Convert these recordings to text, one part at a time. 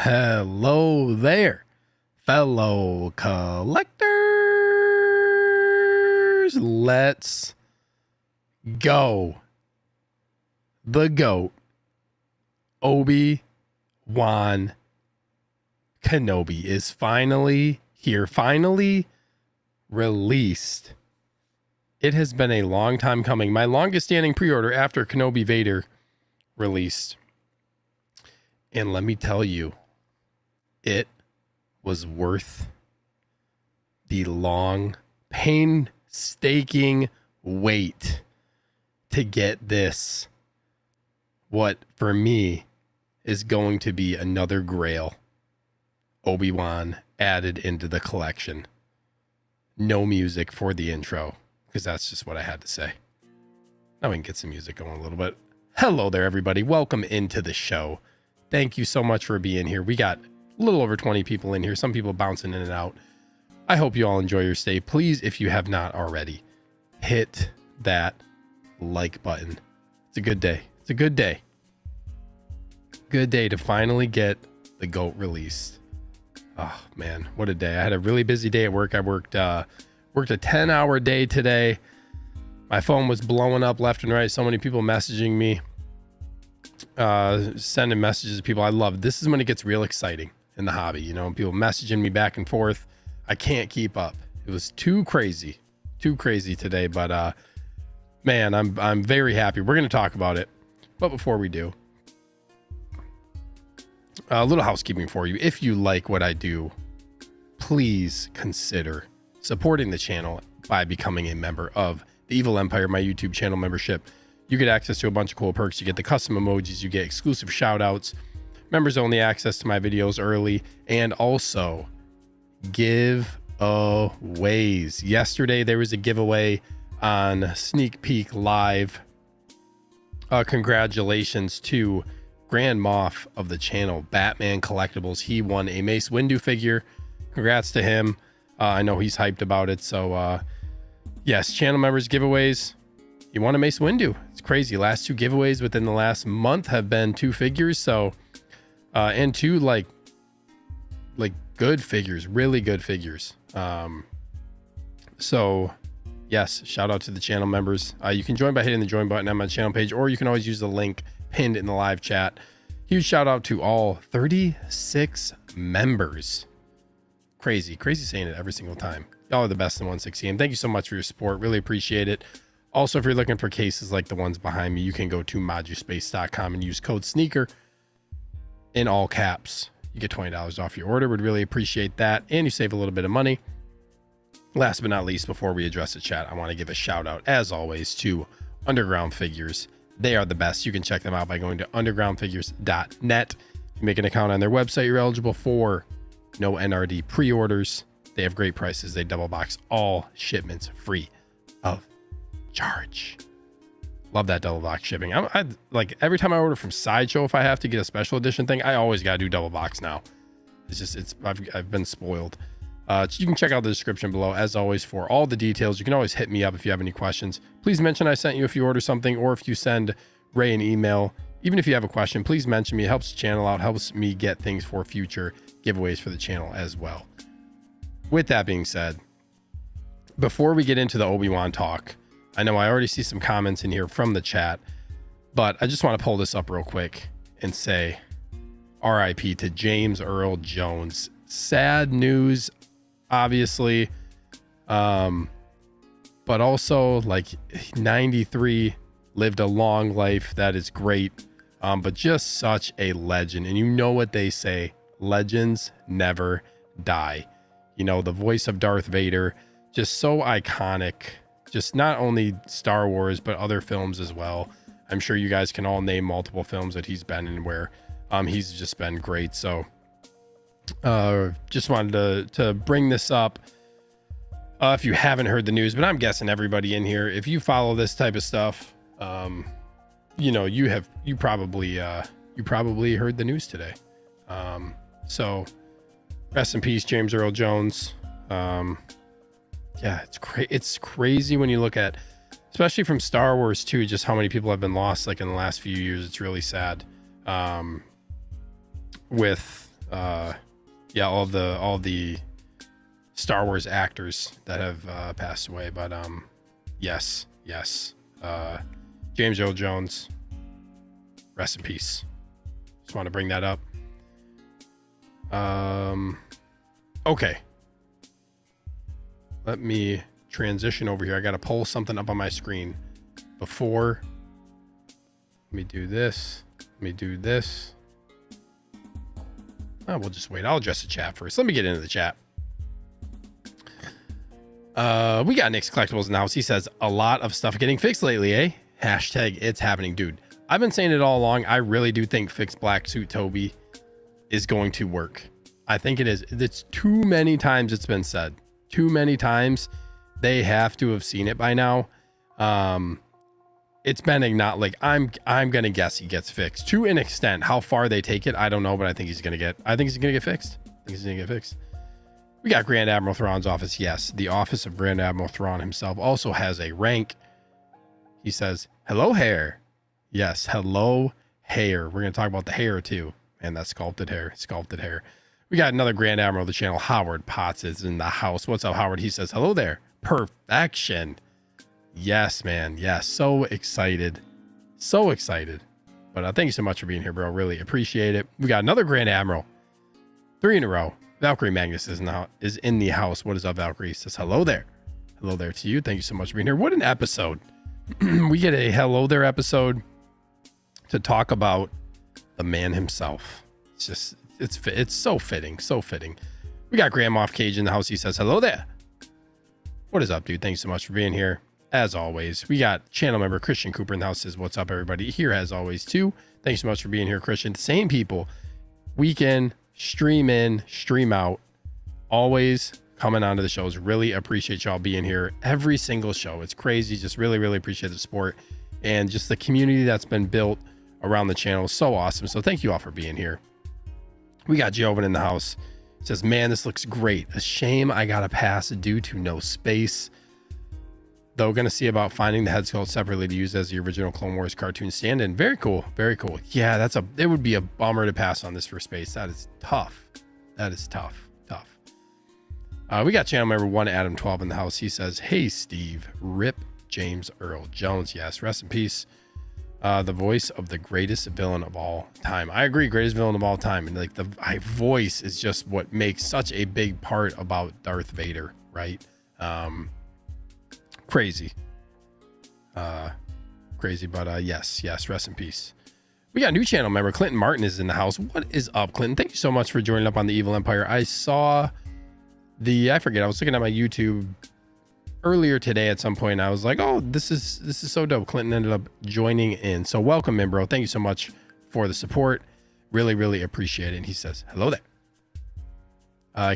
Hello there, fellow collectors. Let's go. The GOAT, Obi-Wan Kenobi, is finally here, finally released. It has been a long time coming. My longest standing pre-order after Kenobi Vader released. And let me tell you, it was worth the long, painstaking wait to get this. What, for me, is going to be another grail. Obi-Wan added into the collection. No music for the intro, because that's just what I had to say. Now we can get some music going a little bit. Hello there, everybody. Welcome into the show. Thank you so much for being here. We got a little over 20 people in here. Some people bouncing in and out. I hope you all enjoy your stay. Please, if you have not already, hit that like button. It's a good day. It's a good day. Good day to finally get the GOAT released. Oh, man, what a day. I had a really busy day at work. I worked a 10-hour day today. My phone was blowing up left and right. So many people messaging me, sending messages to people I love. This is when it gets real exciting in the hobby. You know, people messaging me back and forth. I can't keep up. It was too crazy today. But man, I'm very happy. We're going to talk about it. But before we do, a little housekeeping for you. If you like what I do, please consider supporting the channel by becoming a member of the Evil Empire, my YouTube channel membership. You get access to a bunch of cool perks. You get the custom emojis. You get exclusive shout outs, members only access to my videos early, and also giveaways. Yesterday, there was a giveaway on Sneak Peek Live. Congratulations to Grand Moff of the channel, Batman Collectibles. He won a Mace Windu figure. Congrats to him. I know he's hyped about it. So yes, channel members giveaways. You want a Mace Windu? It's crazy. Last two giveaways within the last month have been two figures. So and two like good figures, really good figures. So yes, shout out to the channel members. You can join by hitting the join button on my channel page, or you can always use the link pinned in the live chat. Huge shout out to all 36 members. Crazy saying it every single time. Y'all are the best in 116. Thank you so much for your support. Really appreciate it. Also, if you're looking for cases like the ones behind me, you can go to MODUSPACE.com and use code SNEAKER in all caps. You get $20 off your order. Would really appreciate that. And you save a little bit of money. Last but not least, before we address the chat, I want to give a shout out, as always, to Underground Figures. They are the best. You can check them out by going to undergroundfigures.net. If you make an account on their website, you're eligible for no NRD pre-orders. They have great prices. They double box all shipments free of charge. Love that double box shipping. I like every time I order from Sideshow, if I have to get a special edition thing, I always got to do double box now. I've been spoiled. You can check out the description below, as always, for all the details. You can always hit me up if you have any questions. Please mention I sent you if you order something, or if you send Ray an email. Even if you have a question, please mention me. It helps the channel out, helps me get things for future giveaways for the channel as well. With that being said, before we get into the Obi-Wan talk, I know I already see some comments in here from the chat, but I just want to pull this up real quick and say RIP to James Earl Jones. Sad news, obviously, but also, like, 93, lived a long life. That is great, but just such a legend. And you know what they say, legends never die. You know, the voice of Darth Vader, just so iconic. Just not only Star Wars, but other films as well. I'm sure you guys can all name multiple films that he's been in where he's just been great. So just wanted to bring this up if you haven't heard the news, but I'm guessing everybody in here, if you follow this type of stuff, you know, you probably heard the news today. So rest in peace, James Earl Jones. Yeah, it's crazy when you look at, especially from Star Wars too, just how many people have been lost like in the last few years. It's really sad. With Yeah, all the Star Wars actors that have passed away. But yes. James Earl Jones, rest in peace. Just want to bring that up. Okay. Let me transition over here. I got to pull something up on my screen before. Let me do this. Oh, we'll just wait. I'll address the chat first. Let me get into the chat. We got Nick's Collectibles in the house. He says, a lot of stuff getting fixed lately, eh? Hashtag it's happening, dude. I've been saying it all along. I really do think fixed black suit Toby is going to work. I think it is. It's too many times it's been said. Too many times. They have to have seen it by now. It's been not like I'm gonna guess he gets fixed to an extent. How far they take it, I don't know, but I think he's gonna get fixed. We got Grand Admiral Thrawn's office. Yes, the office of Grand Admiral Thrawn himself also has a rank. He says, hello, hair. Yes, hello, hair. We're going to talk about the hair, too. Man, that sculpted hair. We got another Grand Admiral of the channel. Howard Potts is in the house. What's up, Howard? He says, hello there. Perfection. Yes, man. Yes, so excited. But thank you so much for being here, bro. Really appreciate it. We got another Grand Admiral. 3 in a row. Valkyrie Magnus is in the house. What is up, Valkyrie? He says, hello there. Hello there to you. Thank you so much for being here. What an episode. We get a hello there episode to talk about the man himself. It's so fitting. We got Grand Moff Cage in the house. He says, hello there. What is up, dude? Thanks so much for being here. As always, we got channel member Christian Cooper in the house. Says, what's up, everybody? Here as always, too. Thanks so much for being here, Christian. Same people. Week in, stream in, stream out. Always coming onto the shows. Really appreciate y'all being here every single show. It's crazy. Just really appreciate the support and just the community that's been built around the channel. So awesome. So thank you all for being here. We got Jovan in the house. It says, man, this looks great. A shame I got a pass due to no space. Though gonna see about finding the head sculpt separately to use as the original Clone Wars cartoon stand-in. Very cool. Yeah, it would be a bummer to pass on this for space. That is tough. We got channel member 1 Adam 12 in the house. He says, hey Steve, rip James Earl Jones. Yes, rest in peace. The voice of the greatest villain of all time. I agree, greatest villain of all time. And like the voice is just what makes such a big part about Darth Vader, right? Crazy, but yes, rest in peace. We got a new channel member. Clinton Martin is in the house. What is up, Clinton? Thank you so much for joining up on the Evil Empire. I saw I was looking at my YouTube earlier today at some point. And I was like, oh, this is so dope. Clinton ended up joining in. So welcome in, bro. Thank you so much for the support. Really appreciate it. And he says, hello there.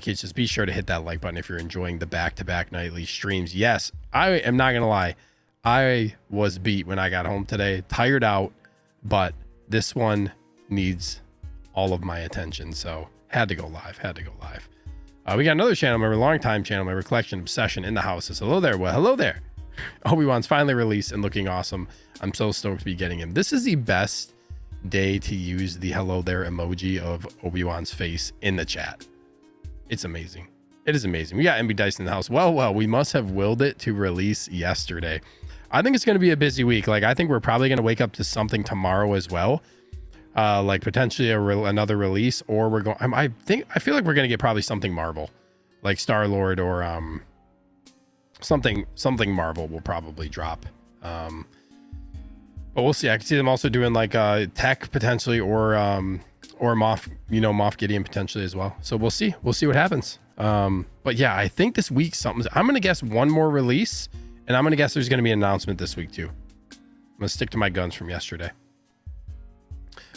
Kids, just be sure to hit that like button if you're enjoying the back-to-back nightly streams. Yes, I am not gonna lie, I was beat when I got home today, tired out, but this one needs all of my attention, so had to go live. We got another channel member, longtime channel member, Collection Obsession in the house. Says, hello there. Well, hello there. Obi-Wan's finally released and looking awesome. I'm so stoked to be getting him. This is the best day to use the hello there emoji of Obi-Wan's face in the chat. It's amazing. It is amazing. We got MB Dice in the house. Well, we must have willed it to release yesterday. I think it's going to be a busy week. Like, I think we're probably going to wake up to something tomorrow as well. Like potentially another release, or we're going, I feel like we're going to get probably something Marvel, like Star Lord or something Marvel will probably drop. But we'll see. I can see them also doing like tech potentially, or Moff, Moff Gideon potentially as well. So we'll see what happens. But yeah, I think this week I'm going to guess one more release, and I'm going to guess there's going to be an announcement this week too. I'm going to stick to my guns from yesterday.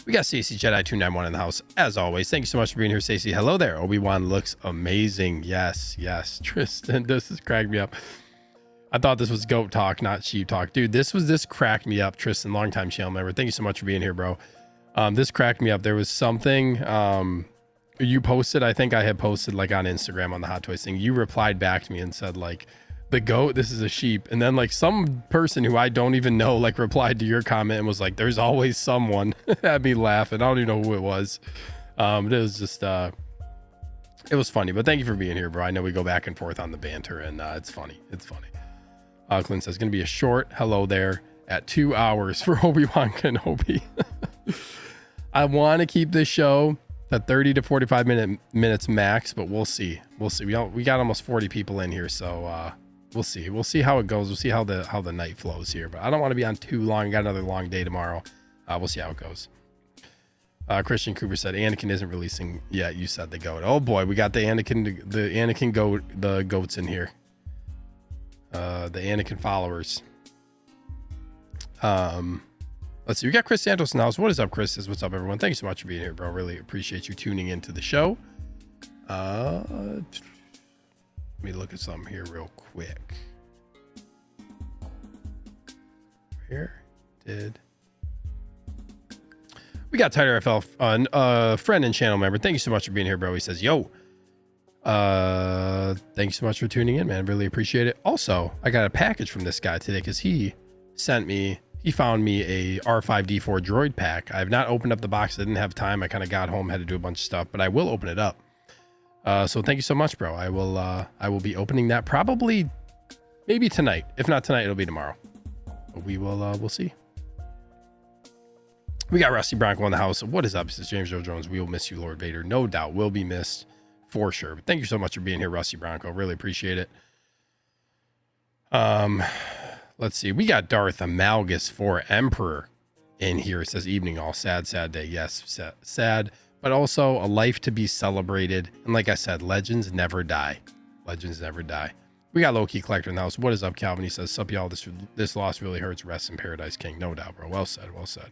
We got Stacey Jedi 291 in the house as always. Thank you so much for being here, Stacey. Hello there. Obi-Wan looks amazing. Yes. Tristan, this has cracked me up. I thought this was goat talk, not sheep talk. Dude, this cracked me up. Tristan, longtime channel member. Thank you so much for being here, bro. This cracked me up. There was something you posted. I think I had posted like on Instagram on the Hot Toys thing. You replied back to me and said like, the goat, this is a sheep. And then like some person who I don't even know like replied to your comment and was like, there's always someone. Had me laughing. I don't even know who it was. It was just it was funny, but thank you for being here, bro. I know we go back and forth on the banter, and it's funny. It's funny. Clint says gonna be a short hello there at 2 hours for Obi-Wan Kenobi. I want to keep this show at 30 to 45 minutes max, but we'll see. We'll see. We got almost 40 people in here, so we'll see. We'll see how it goes. We'll see how the night flows here. But I don't want to be on too long. Got another long day tomorrow. We'll see how it goes. Christian Cooper said Anakin isn't releasing yet. You said the goat. Oh boy, we got the Anakin goat, the goats in here. The Anakin followers. Let's see. We got Chris Santos in the house. What is up, Chris? What's up, everyone? Thank you so much for being here, bro. Really appreciate you tuning into the show. Let me look at something here real quick. Here did. We got Tighter FL, friend and channel member. Thank you so much for being here, bro. He says, yo. Thank you so much for tuning in, man. Really appreciate it. Also, I got a package from this guy today because he found me a R5D4 droid pack. I have not opened up the box. I didn't have time. I kind of got home, had to do a bunch of stuff, but I will open it up. So thank you so much, bro. I will be opening that probably maybe tonight. If not tonight, it'll be tomorrow. But we'll see. We got Rusty Bronco in the house. What is up? This is James Earl Jones. We will miss you, Lord Vader. No doubt will be missed for sure. But thank you so much for being here, Rusty Bronco. Really appreciate it. Let's see. We got Darth Amalgus for Emperor in here. It says evening all. Sad day. Yes, sad, but also a life to be celebrated. And like I said, legends never die. Legends never die. We got Low-Key Collector in the house. What is up, Calvin? He says, sup, y'all. This loss really hurts. Rest in paradise, King. No doubt, bro. Well said. Well said.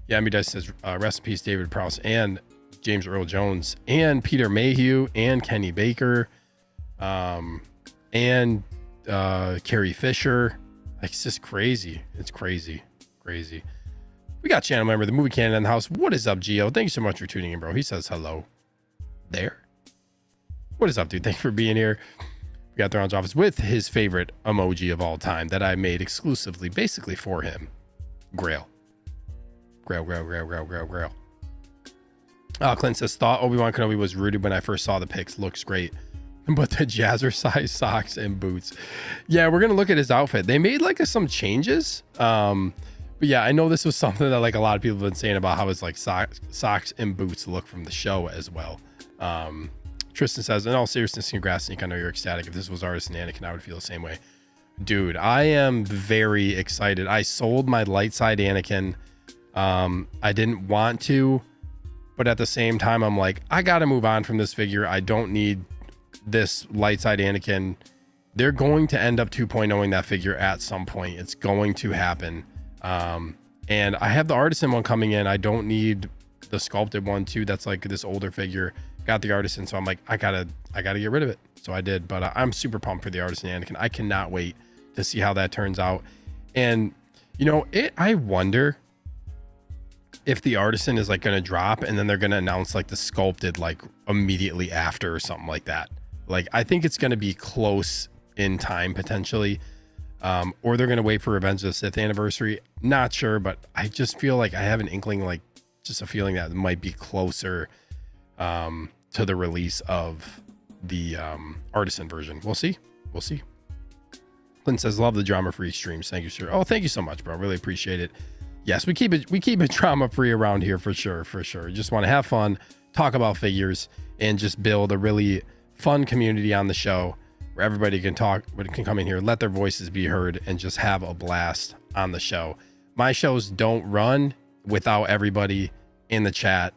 Yeah, Dice says, rest in peace, David Prowse and James Earl Jones and Peter Mayhew and Kenny Baker, and Carrie Fisher. It's just crazy. It's crazy. We got channel member, the movie canon in the house. What is up, Gio? Thank you so much for tuning in, bro. He says hello there. What is up, dude? Thank you for being here. We got Throne's office with his favorite emoji of all time that I made exclusively basically for him. Grail. Clint says, thought Obi-Wan Kenobi was rooted when I first saw the pics. Looks great. But the jazzercise socks and boots. Yeah, we're going to look at his outfit. They made like some changes. But yeah, I know this was something that like a lot of people have been saying about how his like socks and boots look from the show as well. Tristan says, in all seriousness, congrats, Nick. I know you're ecstatic. If this was artist and Anakin, I would feel the same way. Dude, I am very excited. I sold my light side Anakin. I didn't want to, but at the same time, I'm like, I got to move on from this figure. I don't need this light side Anakin. They're going to end up 2.0ing that figure at some point. It's going to happen. And I have the artisan one coming in. I don't need the sculpted one too. That's like this older figure. Got the artisan, so I'm like, I gotta get rid of it. So I did, but I'm super pumped for the artisan Anakin. I cannot wait to see how that turns out. And you know, I wonder if the artisan is like going to drop and then they're going to announce like the sculpted like immediately after or something like that. Like, I think it's going to be close in time potentially. Or they're going to wait for Revenge of the Sith anniversary. Not sure, but I just feel like I have an inkling, like just a feeling that it might be closer to the release of the artisan version. We'll see. Clint says, love the drama-free streams. Thank you, sir. Oh, thank you so much, bro. Really appreciate it. Yes, we keep it drama-free around here for sure. Just want to have fun, talk about figures, and just build a really fun community on the show where everybody can talk, can come in here, let their voices be heard, and just have a blast on the show. My shows don't run without everybody in the chat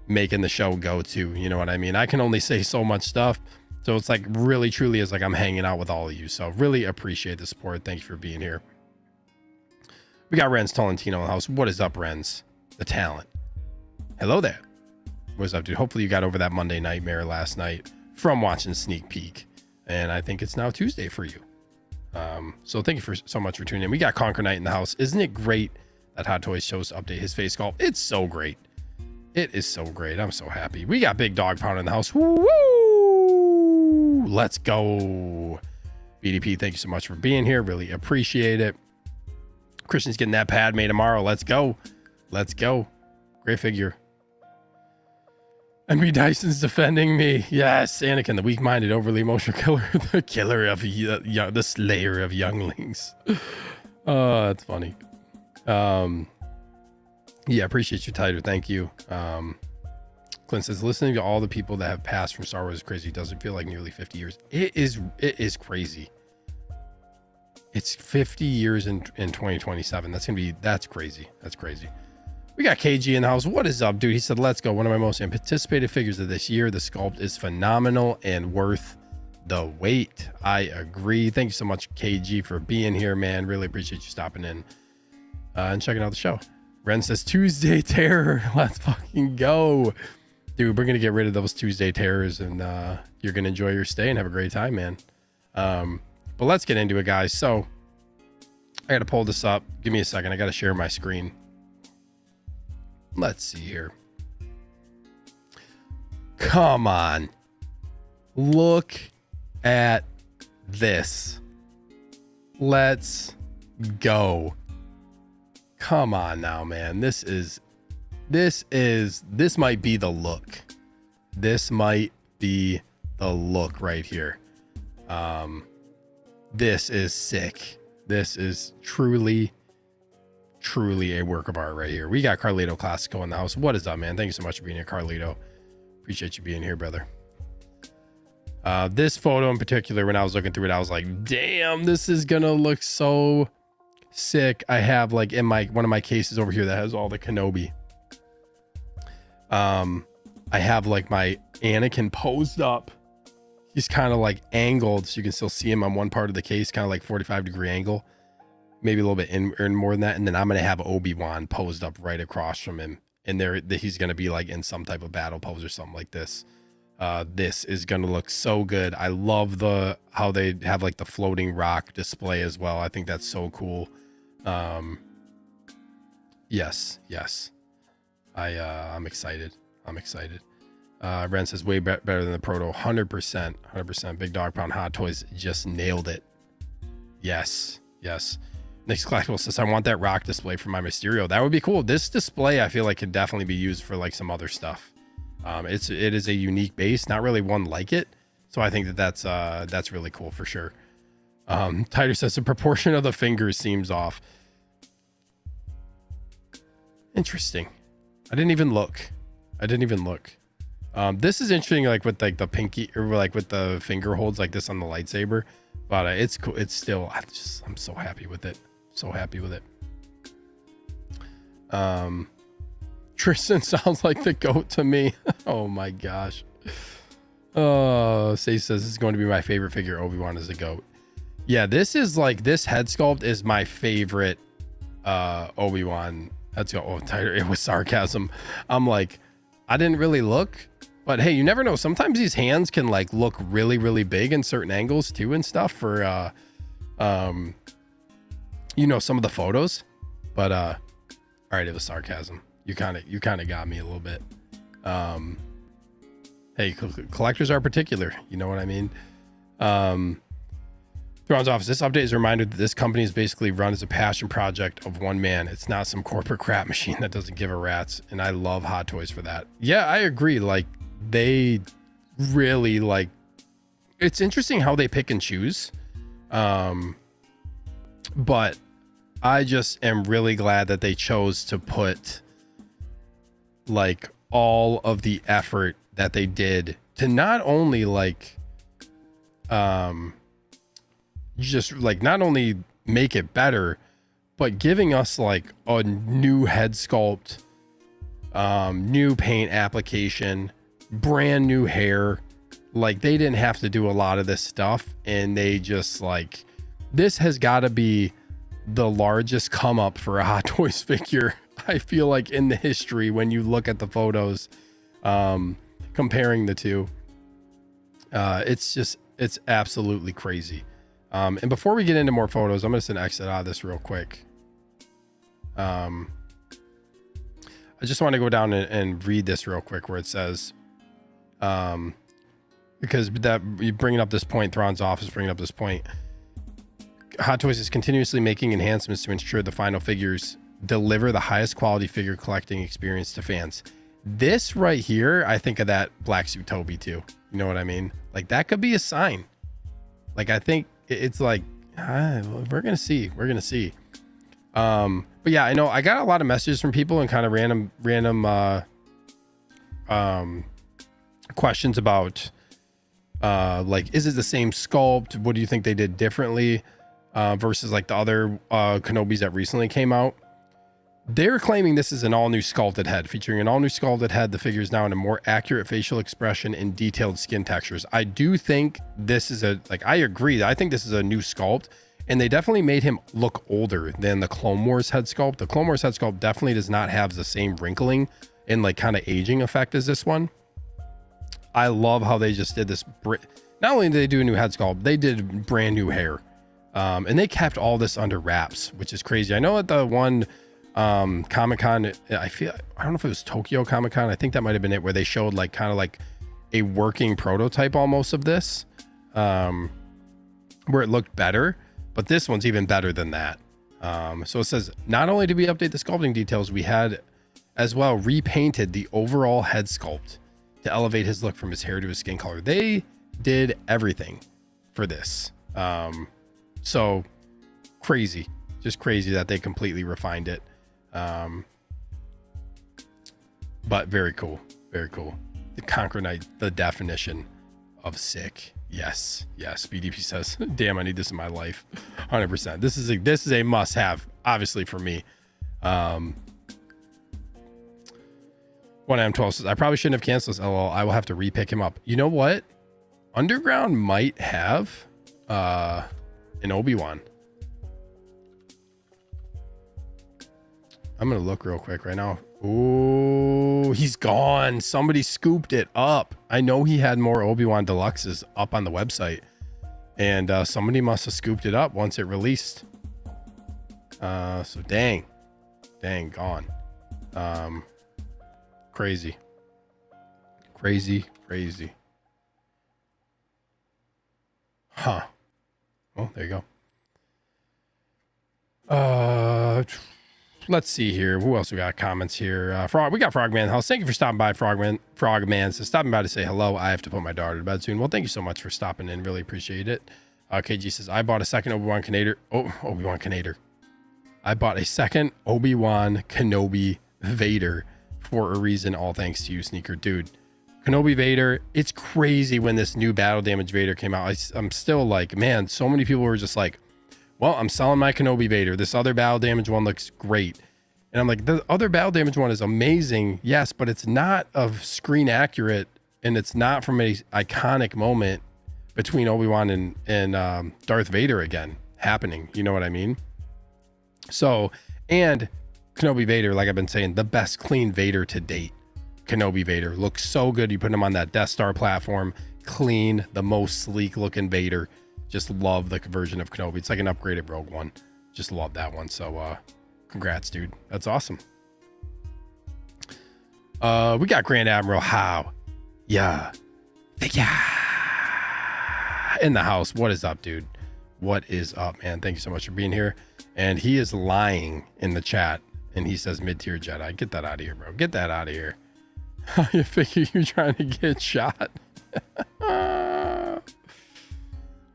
making the show go to, you know what I mean? I can only say so much stuff. So it's like really, truly is like I'm hanging out with all of you. So really appreciate the support. Thank you for being here. We got Renz Tolentino in the house. What is up, Renz? The talent. Hello there. What's up, dude? Hopefully you got over that Monday nightmare last night from watching Sneak Peek. And I think it's now Tuesday for you. So thank you so much for tuning in. We got Conquer Knight in the house. Isn't it great that Hot Toys chose to update his face sculpt? It's so great. It is so great. I'm so happy. We got Big Dog Pound in the house. Woo! Let's go. BDP, thank you so much for being here. Really appreciate it. Christian's getting that Padme tomorrow. Let's go. Great figure. NB Dyson's defending me. Yes, Anakin, the weak-minded, overly emotional killer, the killer of the slayer of younglings. Oh, that's funny. Yeah, appreciate you, Tighter. Thank you. Clint says, listening to all the people that have passed from Star Wars is crazy. It doesn't feel like nearly 50 years. It is crazy. It's 50 years in 2027. That's crazy. That's crazy. We got KG in the house. What is up, dude? He said, let's go. One of my most anticipated figures of this year. The sculpt is phenomenal and worth the wait. I agree. Thank you so much, KG, for being here, man. Really appreciate you stopping in and checking out the show. Ren says, Tuesday terror. Let's fucking go. Dude, we're going to get rid of those Tuesday terrors, and you're going to enjoy your stay and have a great time, man. But let's get into it, guys. So I got to pull this up. Give me a second. I got to share my screen. Let's see here. Come on. Look at this. Let's go. Come on now, man. This might be the look. This might be the look right here. This is sick. This is truly a work of art right here. We got Carlito Classico in the house. What is up, man? Thank you so much for being here, Carlito. Appreciate you being here, brother. This photo in particular, when I was looking through it, I was like, damn, this is gonna look so sick. I have like in one of my cases over here that has all the Kenobi. I have like my Anakin posed up. He's kind of like angled, so you can still see him on one part of the case, kind of like 45-degree angle, maybe a little bit in more than that. And then I'm gonna have Obi-Wan posed up right across from him, and he's gonna be like in some type of battle pose or something like this. This is gonna look so good. I love how they have like the floating rock display as well. I think that's so cool. Yes. I'm excited. Ren says way better than the proto. 100%. Big Dog Pound Hot Toys just nailed it. Yes. Nick's Collectible says, I want that rock display for my Mysterio. That would be cool. This display I feel like could definitely be used for like some other stuff. It is a unique base, not really one like it. So I think that's really cool for sure. Tighter says the proportion of the fingers seems off. Interesting. I didn't even look. This is interesting, like with like the pinky or like with the finger holds like this on the lightsaber, but it's cool. It's still, I'm so happy with it. Tristan sounds like the goat to me. Oh my gosh. Say says this is going to be my favorite figure. Obi-Wan is the goat. Yeah, this is like, this head sculpt is my favorite Obi-Wan. Let's go. Oh, Tighter. It was sarcasm. I'm like, I didn't really look, but hey, you never know. Sometimes these hands can like look really, really big in certain angles too and stuff for, you know, some of the photos, but, all right. It was sarcasm. You kind of got me a little bit. Hey, collectors are particular. You know what I mean? Thrawn's office. This update is a reminder that this company is basically run as a passion project of one man. It's not some corporate crap machine that doesn't give a rat's. And I love Hot Toys for that. Yeah, I agree. Like they really like, it's interesting how they pick and choose. But I just am really glad that they chose to put like all of the effort that they did to not only like, just like not only make it better, but giving us like a new head sculpt, new paint application, brand new hair. Like they didn't have to do a lot of this stuff, and they just like, this has got to be the largest come up for a Hot Toys figure, I feel like, in the history when you look at the photos, comparing the two. It's absolutely crazy. And before we get into more photos, I'm going to send exit out of this real quick. I just want to go down and read this real quick where it says, because that you bringing up this point, Thrawn's office bringing up this point. Hot Toys is continuously making enhancements to ensure the final figures deliver the highest quality figure collecting experience to fans. This right here, I think of that black suit Toby too. You know what I mean? Like that could be a sign. Like I think it's like we're gonna see. We're gonna see. But yeah, I know I got a lot of messages from people and kind of random questions about like, is it the same sculpt? What do you think they did differently versus like the other Kenobis that recently came out? They're claiming this is an all new sculpted head, featuring an all new sculpted head. The figure is now in a more accurate facial expression and detailed skin textures. I do think this is I agree. I think this is a new sculpt, and they definitely made him look older than the Clone Wars head sculpt. The Clone Wars head sculpt definitely does not have the same wrinkling and like kind of aging effect as this one. I love how they just did this. Not only did they do a new head sculpt, they did brand new hair. And they kept all this under wraps, which is crazy. I know at the one Comic-Con, I don't know if it was Tokyo Comic-Con. I think that might have been it, where they showed like kind of like a working prototype almost of this, where it looked better, but this one's even better than that. So it says, not only did we update the sculpting details, we had as well repainted the overall head sculpt to elevate his look from his hair to his skin color. They did everything for this. So crazy, just crazy that they completely refined it. But very cool. Very cool. The Conquer Knight, the definition of sick. Yes. Yes. BDP says, damn, I need this in my life. 100%. This is a must have, obviously, for me. 1M12 says, I probably shouldn't have canceled this. LOL. I will have to repick him up. You know what? Underground might have an Obi-Wan. I'm gonna look real quick right now. Oh, he's gone. Somebody scooped it up. I know he had more Obi-Wan Deluxes up on the website, and somebody must have scooped it up once it released. So dang, gone. Crazy. Huh. Well, there you go. Let's see here. Who else we got comments here? We got Frogman House. Thank you for stopping by, Frogman. So stopping by to say hello. I have to put my daughter to bed soon. Well, thank you so much for stopping in. Really appreciate it. KG says, I bought a second Obi-Wan Kenobi. I bought a second Obi-Wan Kenobi Vader for a reason. All thanks to you, Sneaker. Dude, Kenobi Vader, it's crazy when this new battle damage Vader came out. I'm still like, man, so many people were just like, well, I'm selling my Kenobi Vader. This other battle damage one looks great. And I'm like, the other battle damage one is amazing. Yes, but it's not of screen accurate, and it's not from a iconic moment between Obi-Wan and Darth Vader again happening. You know what I mean? So, and Kenobi Vader, like I've been saying, the best clean Vader to date. Kenobi Vader looks so good. You put him on that Death Star platform, clean, the most sleek looking Vader. Just love the version of Kenobi. It's like an upgraded Rogue One. Just love that one. So congrats, dude. That's awesome. We got Grand Admiral How. Yeah. In the house. What is up, dude? What is up, man? Thank you so much for being here. And he is lying in the chat, and he says mid-tier Jedi. Get that out of here, bro. Get that out of here. You figure you're trying to get shot?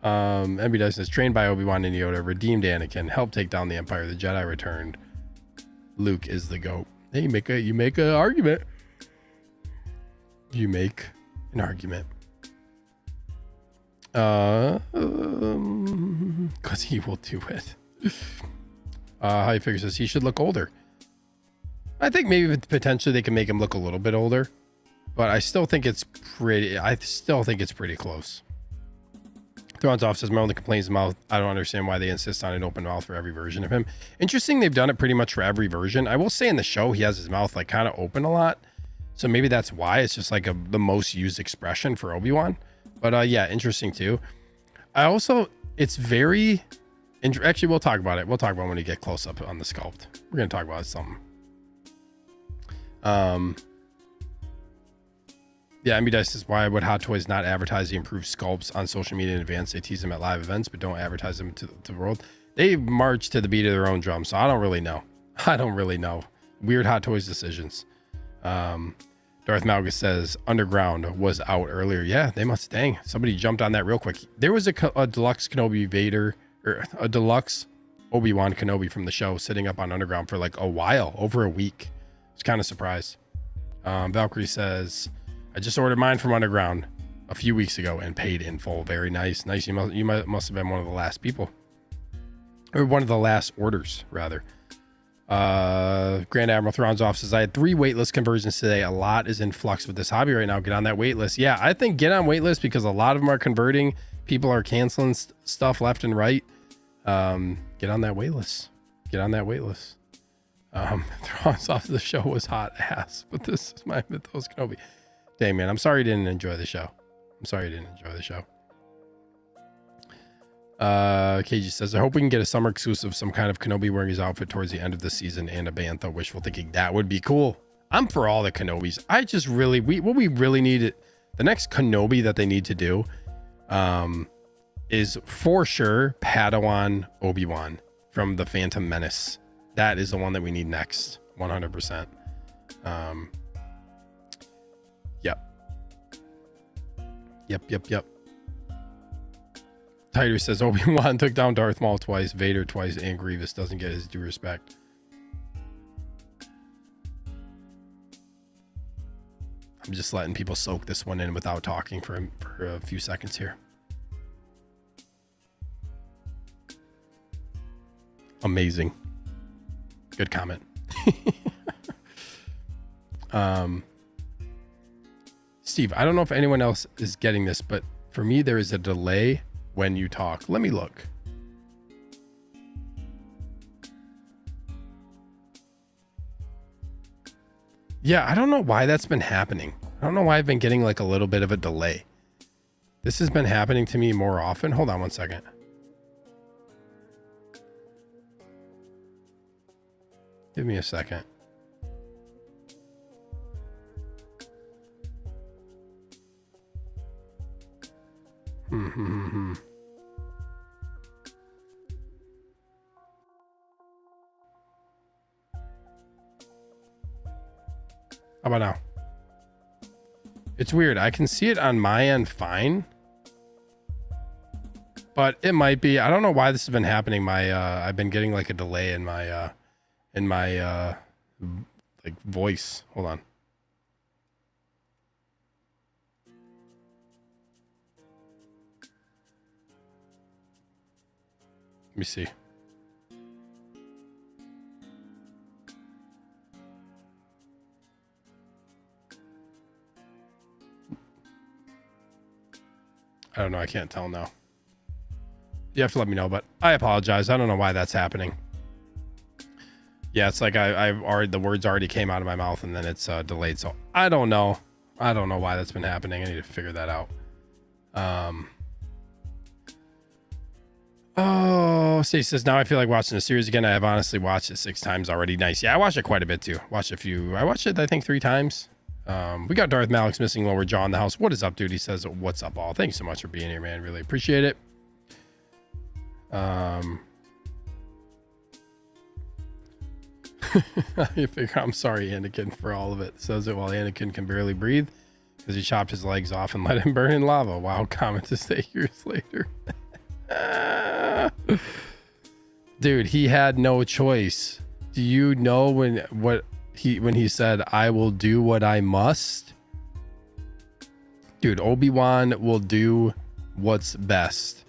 MB says, trained by Obi-Wan and Yoda, redeemed Anakin, helped take down the Empire, the Jedi returned. Luke is the GOAT. Hey, you make an argument. You make an argument. Because he will do it. How you figure says he should look older. I think maybe potentially they can make him look a little bit older, but I still think it's pretty close. Thrawn's off says, my only complaint is mouth. I don't understand why they insist on an open mouth for every version of him. Interesting, they've done it pretty much for every version. I will say in the show, he has his mouth like kind of open a lot. So maybe that's why it's just like the most used expression for Obi-Wan. But yeah, interesting too. It's very, actually we'll talk about it. We'll talk about it when we get close up on the sculpt. We're going to talk about something. Yeah, MB Dice says, why would Hot Toys not advertise the improved sculpts on social media in advance? They tease them at live events, but don't advertise them to the world. They march to the beat of their own drum, so I don't really know. Weird Hot Toys decisions. Darth Malgus says Underground was out earlier. Yeah, they must. Dang, somebody jumped on that real quick. There was a deluxe Kenobi Vader, or a deluxe Obi-Wan Kenobi from the show sitting up on Underground for like a while, over a week. I was kind of surprised. Valkyrie says, I just ordered mine from Underground a few weeks ago and paid in full. Very nice. Nice. You must have been one of the last people, or one of the last orders rather. Grand Admiral Thrawn's off says, I had 3 waitlist conversions today. A lot is in flux with this hobby right now. Get on that waitlist. Yeah, I think get on waitlist because a lot of them are converting. People are canceling stuff left and right. Get on that waitlist. Get on that waitlist. Thrawn's off the show was hot ass, but this is my Mythos Kenobi. Dang, man, I'm sorry you didn't enjoy the show. I'm sorry you didn't enjoy the show. KG says, I hope we can get a summer exclusive, some kind of Kenobi wearing his outfit towards the end of the season and a Bantha. Wishful thinking. That would be cool. I'm for all the Kenobis. I just really, what we really need, the next Kenobi that they need to do, is for sure Padawan Obi-Wan from the Phantom Menace. That is the one that we need next. 100%. Yep. Tighter says Obi-Wan took down Darth Maul twice, Vader twice, and Grievous doesn't get his due respect. I'm just letting people soak this one in without talking for a few seconds here. Amazing. Good comment. Steve, I don't know if anyone else is getting this, but for me, there is a delay when you talk. Let me look. Yeah, I don't know why that's been happening. I don't know why I've been getting like a little bit of a delay. This has been happening to me more often. Hold on one second. Give me a second. How about now? It's weird. I can see it on my end fine, but it might be. I don't know why this has been happening. I've been getting like a delay in my like voice. Hold on. Let me see. I don't know. I can't tell now. You have to let me know, but I apologize. I don't know why that's happening. Yeah, it's like I've already, the words already came out of my mouth and then it's delayed. So I don't know. I don't know why that's been happening. I need to figure that out. Oh, Stacey says, now I feel like watching the series again. I have honestly watched it 6 times already. Nice. Yeah, I watched it quite a bit too. I watched it, I think 3 times. We got Darth Malik's missing lower jaw in the house. What is up, dude? He says, what's up, all? Thanks so much for being here, man. Really appreciate it. You figure, I'm sorry, Anakin, for all of it. Says it while Anakin can barely breathe because he chopped his legs off and let him burn in lava. Wow, comment to stay years later. Dude, he had no choice. Do you know when he said, I will do what I must? Dude, Obi-Wan will do what's best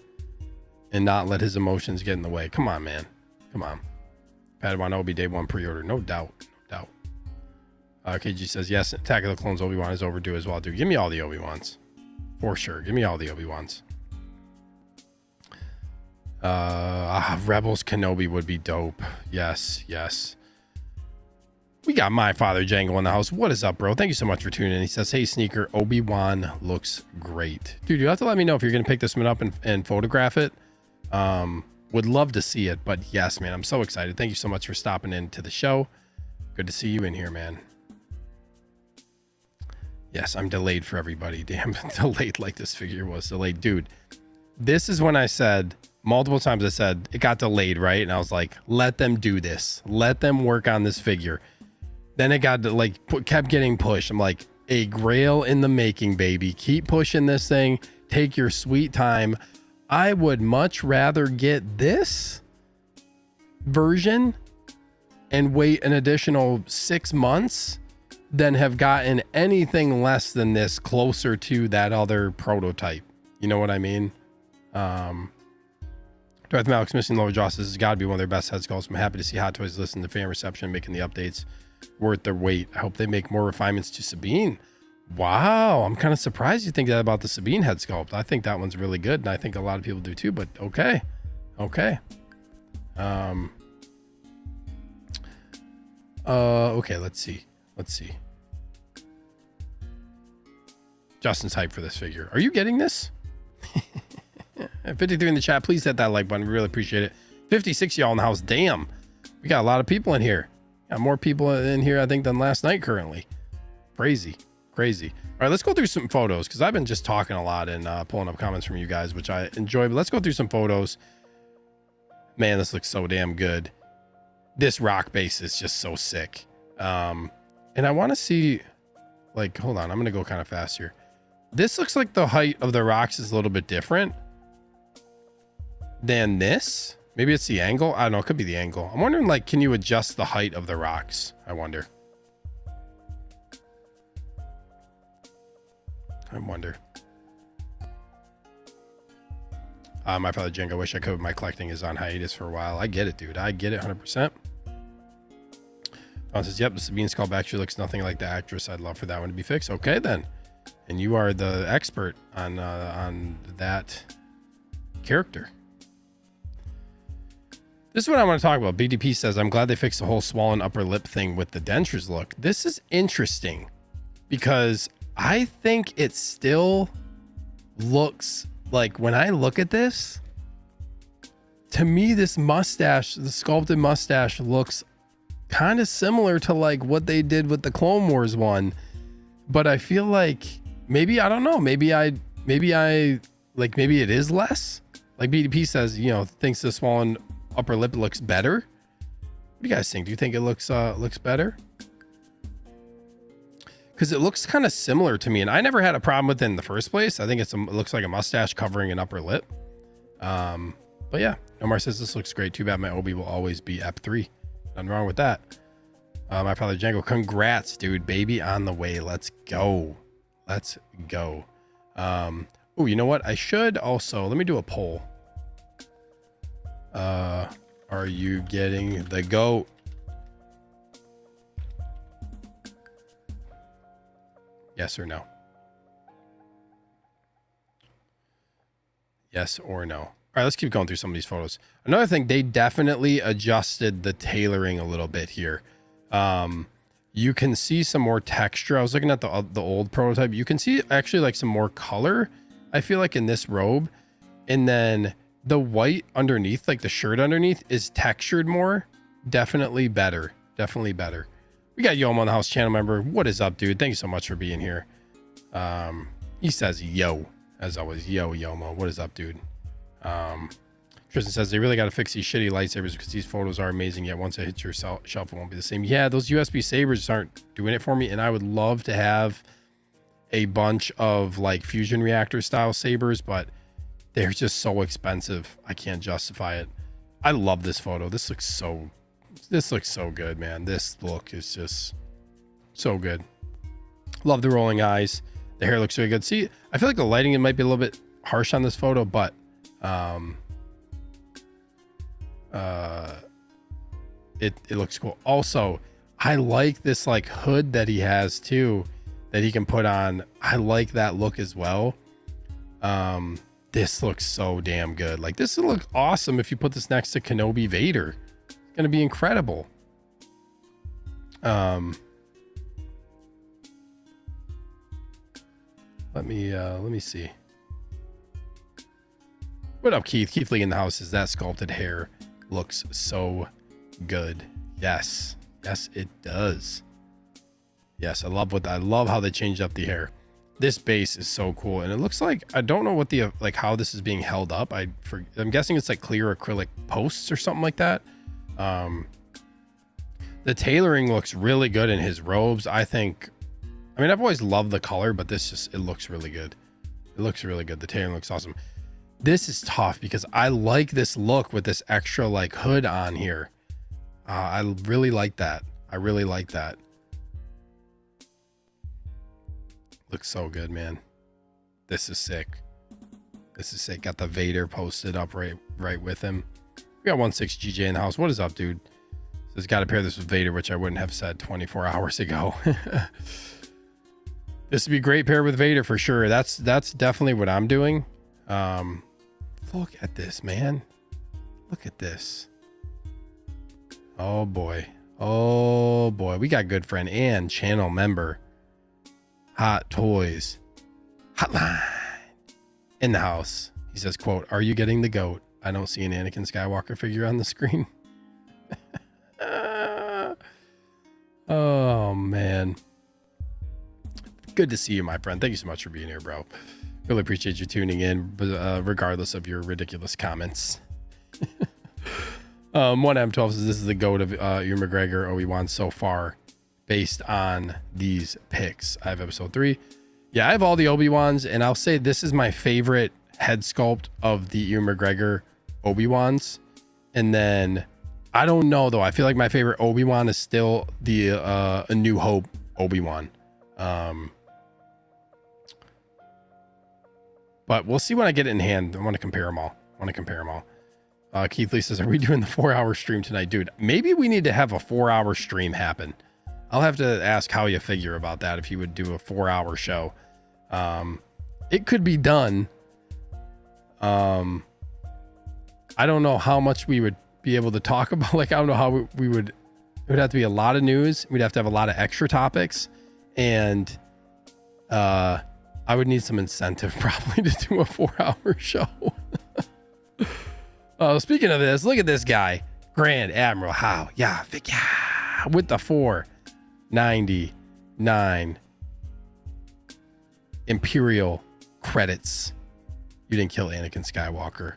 and not let his emotions get in the way. Come on, man. Come on. Padawan Obi Day 1 pre-order. No doubt. No doubt. KG says, yes, Attack of the Clones Obi-Wan is overdue as well, dude. Give me all the Obi-Wans. For sure. Give me all the Obi-Wans. Rebels Kenobi would be dope. Yes. We got my father Django in the house. What is up, bro? Thank you so much for tuning in. He says, hey, Sneaker, Obi-Wan looks great. Dude, you have to let me know if you're going to pick this one up and photograph it. Would love to see it, but yes, man, I'm so excited. Thank you so much for stopping into the show. Good to see you in here, man. Yes, I'm delayed for everybody. Damn, delayed like this figure was delayed. Dude, this is when I said, multiple times I said, it got delayed, right? And I was like, let them do this. Let them work on this figure. Then it got like kept getting pushed. I'm like, a grail in the making, baby. Keep pushing this thing. Take your sweet time. I would much rather get this version and wait an additional 6 months than have gotten anything less than this closer to that other prototype. You know what I mean? Darth Malik's missing lower jaw says has got to be one of their best head sculpts. I'm happy to see Hot Toys listen to fan reception, making the updates worth their weight. I hope they make more refinements to Sabine. Wow, I'm kind of surprised you think that about the Sabine head sculpt. I think that one's really good, and I think a lot of people do too, but okay. Okay. Okay, let's see. Justin's hyped for this figure. Are you getting this? 53 in the chat. Please hit that like button. We really appreciate it. 56 y'all in the house. Damn. We got a lot of people in here. Got more people in here, I think, than last night currently. Crazy. All right, let's go through some photos because I've been just talking a lot and pulling up comments from you guys, which I enjoy. But let's go through some photos. Man, this looks so damn good. This rock base is just so sick. And I want to see, like, hold on. I'm going to go kind of fast here. This looks like the height of the rocks is a little bit different than this. Maybe it's the angle. I don't know. It could be the angle. I'm wondering, like, can you adjust the height of the rocks? I wonder. My father Jenga, I wish I could. My collecting is on hiatus for a while. I get it, dude. I get it 100%. Don says, yep, the Sabine Sculpt actually looks nothing like the actress. I'd love for that one to be fixed. Okay, then. And you are the expert on that character. This is what I want to talk about. BDP says, I'm glad they fixed the whole swollen upper lip thing with the dentures look. This is interesting because I think it still looks like, when I look at this, to me, this mustache, the sculpted mustache, looks kind of similar to like what they did with the Clone Wars one. But I feel like maybe, I don't know, maybe it is less. Like BDP says, you know, thinks the swollen upper lip looks better. What do you guys think? Do you think it looks better? Because it looks kind of similar to me, and I never had a problem with it in the first place. I think it looks like a mustache covering an upper lip. But yeah, Omar says this looks great. Too bad my Obi will always be EP3. Nothing wrong with that. My father Django, congrats, dude. Baby on the way. Let's go. Oh, you know what? I should also, let me do a poll. Are you getting the goat? Yes or no? Yes or no? All right, let's keep going through some of these photos. Another thing, they definitely adjusted the tailoring a little bit here. You can see some more texture. I was looking at the old prototype. You can see actually like some more color, I feel like, in this robe. And then the white underneath, like the shirt underneath, is textured more. Definitely better. We got Yomo on the house, channel member. What is up, dude? Thank you so much for being here. He says yo, as always. Yo, Yomo. What is up, dude? Tristan says they really got to fix these shitty lightsabers because these photos are amazing, yet once it hits your shelf, it won't be the same. Yeah, those USB sabers aren't doing it for me, and I would love to have a bunch of like fusion reactor style sabers, but they're just so expensive. I can't justify it. I love this photo. This looks so good, man. This look is just so good. Love the rolling eyes. The hair looks really good. See, I feel like the lighting, it might be a little bit harsh on this photo, but it looks cool. Also, I like this like hood that he has too, that he can put on. I like that look as well. This looks so damn good. Like, this would look awesome if you put this next to Kenobi Vader. It's gonna be incredible. Let me see. What up, Keith? Keith Lee in the house. Is that sculpted hair looks so good? Yes, it does. Yes, I love how they changed up the hair. This base is so cool, and it looks like, I don't know what the like how this is being held up. I'm guessing it's like clear acrylic posts or something like that. The tailoring looks really good in his robes. I think I mean, I've always loved the color, but this just, it looks really good. It looks really good. The tailoring looks awesome. This is tough because I like this look with this extra like hood on here. I really like that. I really like that. Looks so good, man. This is sick. This is sick. Got the Vader posted up right with him. We got 16 GJ in the house. What is up, dude? Says got to pair this with Vader, which I wouldn't have said 24 hours ago. This would be great pair with Vader for sure. That's definitely what I'm doing. Look at this, man. Look at this. Oh boy. Oh boy. We got good friend and channel member Hot Toys Hotline in the house. He says, quote, "Are you getting the goat? I don't see an Anakin Skywalker figure on the screen." Oh man. Good to see you, my friend. Thank you so much for being here, bro. Really appreciate you tuning in, regardless of your ridiculous comments. 1M12 says this is the GOAT of Ewan McGregor, Obi-Wan so far, based on these picks. I have episode 3. Yeah, I have all the Obi-Wans, and I'll say this is my favorite head sculpt of the Ewan McGregor Obi-Wans. And then I don't know though. I feel like my favorite Obi-Wan is still the A New Hope Obi-Wan. But we'll see when I get it in hand. I want to compare them all. Keith Lee says, "Are we doing the 4-hour stream tonight?" Dude, maybe we need to have a 4-hour stream happen. I'll have to ask how you figure about that, if you would do a 4-hour show. It could be done. I don't know how much we would be able to talk about. Like, I don't know how we would, it would have to be a lot of news. We'd have to have a lot of extra topics, and I would need some incentive probably to do a 4-hour show. Speaking of this, look at this guy, Grand Admiral. How? Yeah, with the 499 Imperial credits. You didn't kill Anakin Skywalker.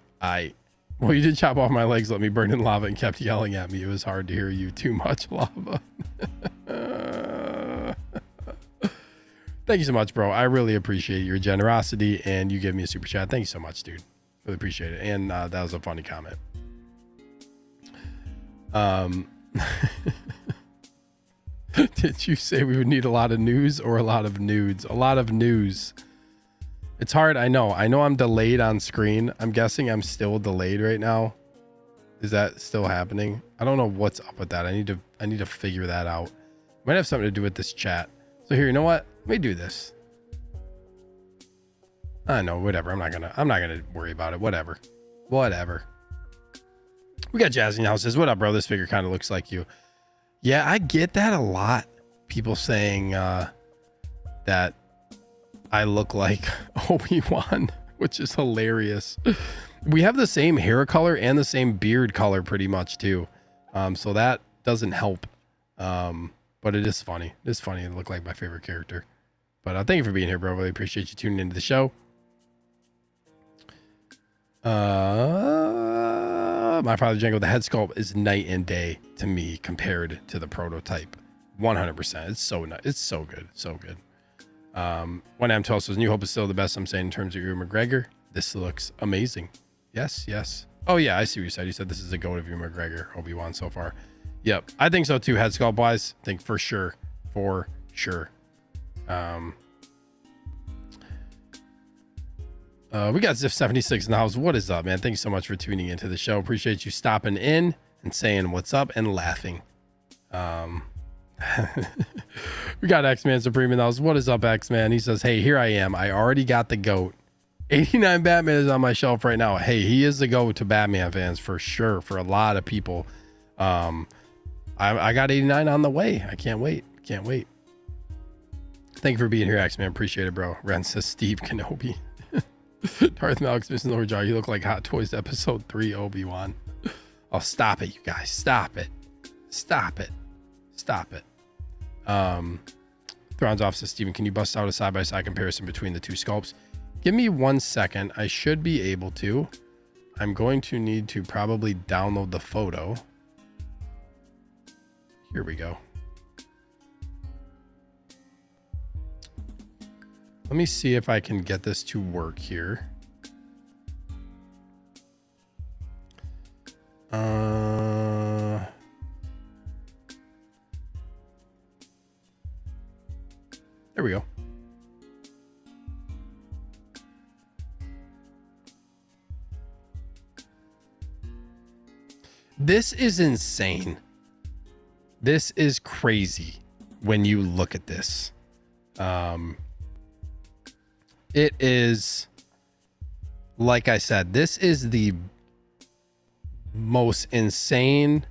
Well, you did chop off my legs, let me burn in lava, and kept yelling at me. It was hard to hear you. Too much lava. Thank you so much, bro. I really appreciate your generosity, and you give me a super chat. Thank you so much, dude. Really appreciate it. And that was a funny comment. Did you say we would need a lot of news or a lot of nudes? A lot of news. It's hard. I know I'm delayed on screen. I'm guessing I'm still delayed right now. Is that still happening? I don't know what's up with that. I need to figure that out. Might have something to do with this chat. So here, you know what? Let me do this. I know, whatever. I'm not gonna worry about it. Whatever. We got Jazzy now. Says, "What up, bro? This figure kind of looks like you." Yeah, I get that a lot. People saying that I look like Obi-Wan, which is hilarious. We have the same hair color and the same beard color pretty much too. So that doesn't help. But it is funny. It is funny to look like my favorite character. But thank you for being here, bro. Really appreciate you tuning into the show. My father Django, the head sculpt is night and day to me compared to the prototype. 100%. It's so nice. It's so good. So good. 1M12 says, "New Hope is still the best." I'm saying in terms of Ewan McGregor, this looks amazing. Yes. Oh yeah, I see what you said. You said this is the GOAT of Ewan McGregor, Obi-Wan so far. Yep, I think so too. Head sculpt wise, I think for sure. We got Ziff76 in the house. What is up, man? Thank you so much for tuning into the show. Appreciate you stopping in and saying what's up and laughing. We got X-Man Supreme in the house. What is up, X-Man? He says, "Hey, here I am. I already got the GOAT. 89 Batman is on my shelf right now." Hey, he is the GOAT to Batman fans for sure. For a lot of people. I got 89 on the way. I can't wait. Thank you for being here, X-Man. Appreciate it, bro. Ren says, "Steve Kenobi." Darth Malix missing lower jaw. You look like Hot Toys episode 3 Obi-Wan. Oh, stop it, you guys. Stop it. Thrawn's off says, "Steven, can you bust out a side-by-side comparison between the two sculpts?" Give me 1 second. I should be able to. I'm going to need to probably download the photo. Here we go. Let me see if I can get this to work here. There we go. This is insane. This is crazy when you look at this. It is, like I said, this is the most insane